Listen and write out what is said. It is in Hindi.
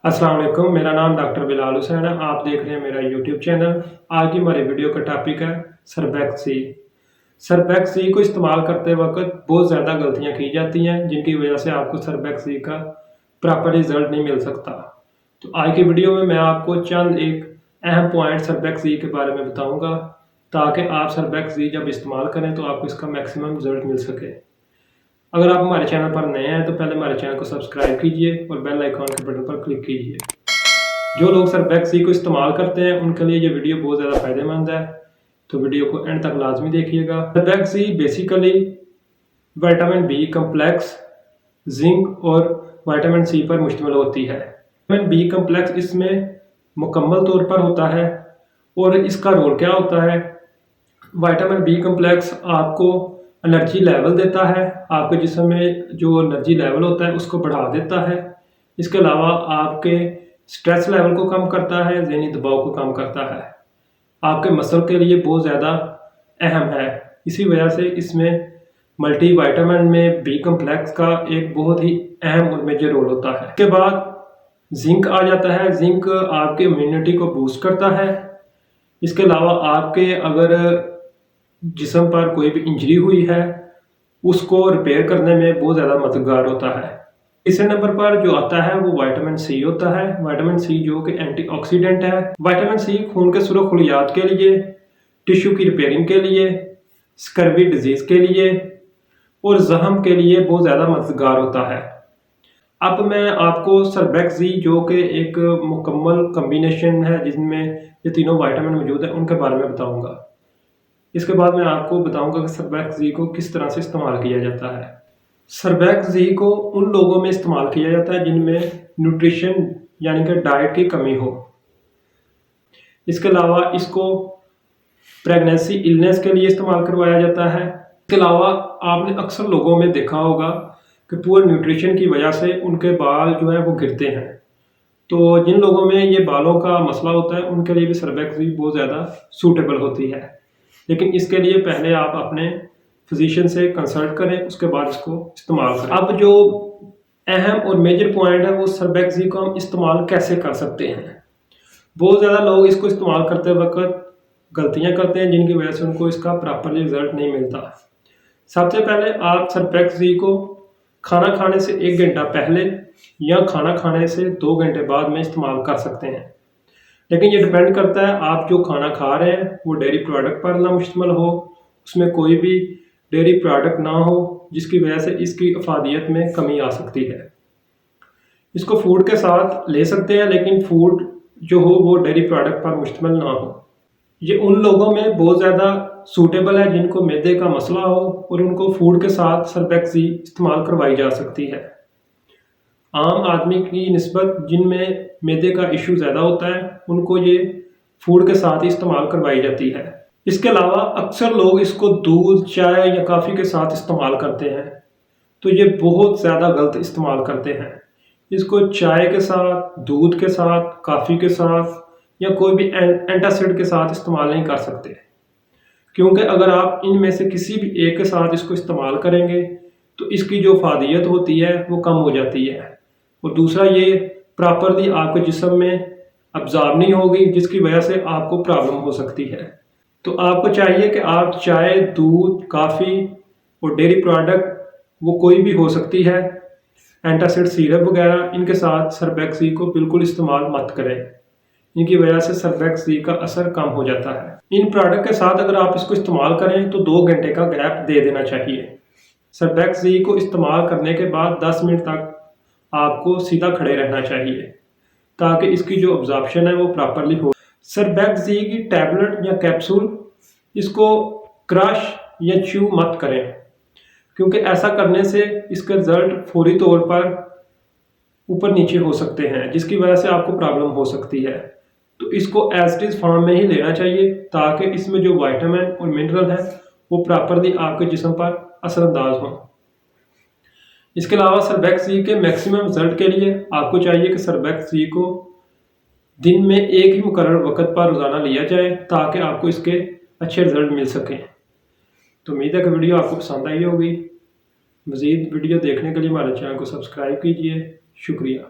अस्सलाम वालेकुम, मेरा नाम डॉक्टर बिलाल हुसैन है। आप देख रहे हैं मेरा यूट्यूब चैनल। आज की हमारी वीडियो का टॉपिक है सरबैक्सी। सरबैक्सी को इस्तेमाल करते वक्त बहुत ज़्यादा गलतियां की जाती हैं जिनकी वजह से आपको सरबैक्सी का प्रॉपर रिजल्ट नहीं मिल सकता। तो आज की वीडियो में मैं आपको चंद एक अहम पॉइंट सरबैक्सी के बारे में बताऊंगा ताकि आप सरबैक्सी जब इस्तेमाल करें तो आपको इसका मैक्सिमम रिजल्ट मिल सके। अगर आप हमारे चैनल पर नए हैं तो पहले हमारे चैनल को सब्सक्राइब कीजिए और बेल आइकॉन के बटन पर क्लिक कीजिए। जो लोग सरबैक्सी को इस्तेमाल करते हैं उनके लिए ये वीडियो बहुत ज़्यादा फायदेमंद है, तो वीडियो को एंड तक लाजमी देखिएगा। Surbex basically vitamin B complex, zinc और विटामिन सी पर मुश्तमिल होती है। विटामिन बी कम्प्लेक्स इसमें मुकम्मल तौर पर होता है और इसका रोल क्या होता है। विटामिन बी कम्प्लेक्स आपको एनर्जी लेवल देता है, आपके जिस्म में जो एनर्जी लेवल होता है उसको बढ़ा देता है। इसके अलावा आपके स्ट्रेस लेवल को कम करता है, ज़हनी दबाव को कम करता है। आपके मसल के लिए बहुत ज़्यादा अहम है। इसी वजह से इसमें मल्टी विटामिन में बी कम्प्लेक्स का एक बहुत ही अहम और मेजर रोल होता है। इसके बाद जिंक आ जाता है। जिंक आपके इम्यूनिटी को बूस्ट करता है। इसके अलावा आपके अगर जिस्म पर कोई भी इंजरी हुई है उसको रिपेयर करने में बहुत ज़्यादा मददगार होता है। तीसरे नंबर पर जो आता है वो विटामिन सी होता है। विटामिन सी जो कि एंटीऑक्सीडेंट है। विटामिन सी खून के सुरख खलियात के लिए, टिश्यू की रिपेयरिंग के लिए, स्कर्वी डिजीज़ के लिए और जख्म के लिए बहुत ज़्यादा मददगार होता है। अब मैं आपको सरबैक्सी जो कि एक मुकम्मल कम्बिनेशन है जिसमें ये तीनों विटामिन मौजूद हैं उनके बारे में बताऊंगा। इसके बाद मैं आपको बताऊंगा कि सरबैक्सी को किस तरह से इस्तेमाल किया जाता है। सरबैक्सी को उन लोगों में इस्तेमाल किया जाता है जिनमें न्यूट्रिशन यानी कि डाइट की कमी हो। इसके अलावा इसको प्रेगनेंसी इलनेस के लिए इस्तेमाल करवाया जाता है। इसके अलावा आपने अक्सर लोगों में देखा होगा कि पुअर न्यूट्रिशन की वजह से उनके बाल जो है वो गिरते हैं। तो जिन लोगों में ये बालों का मसला होता है उनके लिए भी सरबैक्सी बहुत ज़्यादा सूटेबल होती है, लेकिन इसके लिए पहले आप अपने फिजिशियन से कंसल्ट करें, उसके बाद इसको इस्तेमाल करें। अब जो अहम और मेजर पॉइंट है वो सरबैक्सी को हम इस्तेमाल कैसे कर सकते हैं। बहुत ज़्यादा लोग इसको इस्तेमाल करते वक्त गलतियां करते हैं जिनकी वजह से उनको इसका प्रॉपरली रिजल्ट नहीं मिलता। सबसे पहले आप सरबैक्सी को खाना खाने से 1 घंटा पहले या खाना खाने से 2 घंटे बाद में इस्तेमाल कर सकते हैं, लेकिन ये डिपेंड करता है आप जो खाना खा रहे हैं वो डेयरी प्रोडक्ट पर ना मुश्तमिल हो, उसमें कोई भी डेयरी प्रोडक्ट ना हो जिसकी वजह से इसकी अफादियत में कमी आ सकती है। इसको फूड के साथ ले सकते हैं, लेकिन फूड जो हो वो डेयरी प्रोडक्ट पर मुश्तमिल ना हो। ये उन लोगों में बहुत ज़्यादा सूटेबल है जिनको मैदे का मसला हो और उनको फूड के साथ सरबैक्सी इस्तेमाल करवाई जा सकती है। आम आदमी की निस्बत जिनमें मैदे का इशू ज़्यादा होता है उनको ये फूड के साथ ही इस्तेमाल करवाई जाती है। इसके अलावा अक्सर लोग इसको दूध, चाय या कॉफ़ी के साथ इस्तेमाल करते हैं, तो ये बहुत ज़्यादा गलत इस्तेमाल करते हैं। इसको चाय के साथ, दूध के साथ, कॉफ़ी के साथ या कोई भी एंटासिड के साथ इस्तेमाल नहीं कर सकते, क्योंकि अगर आप इनमें से किसी भी एक के साथ इसको इस्तेमाल करेंगे तो इसकी जो फादियत होती है वो कम हो जाती है और दूसरा ये प्रॉपरली आपके जिस्म में अब्जॉर्ब नहीं होगी, जिसकी वजह से आपको प्रॉब्लम हो सकती है। तो आपको चाहिए कि आप चाय, दूध, कॉफ़ी और डेयरी प्रोडक्ट वो कोई भी हो सकती है, एंटासिड सिरप वगैरह, इनके साथ सरबैक्सी को बिल्कुल इस्तेमाल मत करें। इनकी वजह से सरबैक्सी का असर कम हो जाता है। इन प्रोडक्ट के साथ अगर आप इसको इस्तेमाल करें तो 2 घंटे का गैप दे देना चाहिए। सरबैक्सी को इस्तेमाल करने के बाद 10 मिनट तक आपको सीधा खड़े रहना चाहिए ताकि इसकी जो अब्जॉर्प्शन है वो प्रॉपरली हो। सरबैक्सी की टैबलेट या कैप्सूल इसको क्रश या च्यू मत करें, क्योंकि ऐसा करने से इसके रिजल्ट फौरी तौर पर ऊपर नीचे हो सकते हैं, जिसकी वजह से आपको प्रॉब्लम हो सकती है। तो इसको एज इट इज फॉर्म में ही लेना चाहिए ताकि इसमें जो विटामिन और मिनरल है वो प्रॉपरली आपके जिस्म पर असरअंदाज हो। इसके अलावा सरबैक्सी के मैक्सिमम रिजल्ट के लिए आपको चाहिए कि सरबैक्सी को दिन में एक ही मुकर्रर वक्त पर रोज़ाना लिया जाए ताकि आपको इसके अच्छे रिजल्ट मिल सकें। तो उम्मीद है कि वीडियो आपको पसंद आई होगी। मज़ीद वीडियो देखने के लिए हमारे चैनल को सब्सक्राइब कीजिए। शुक्रिया।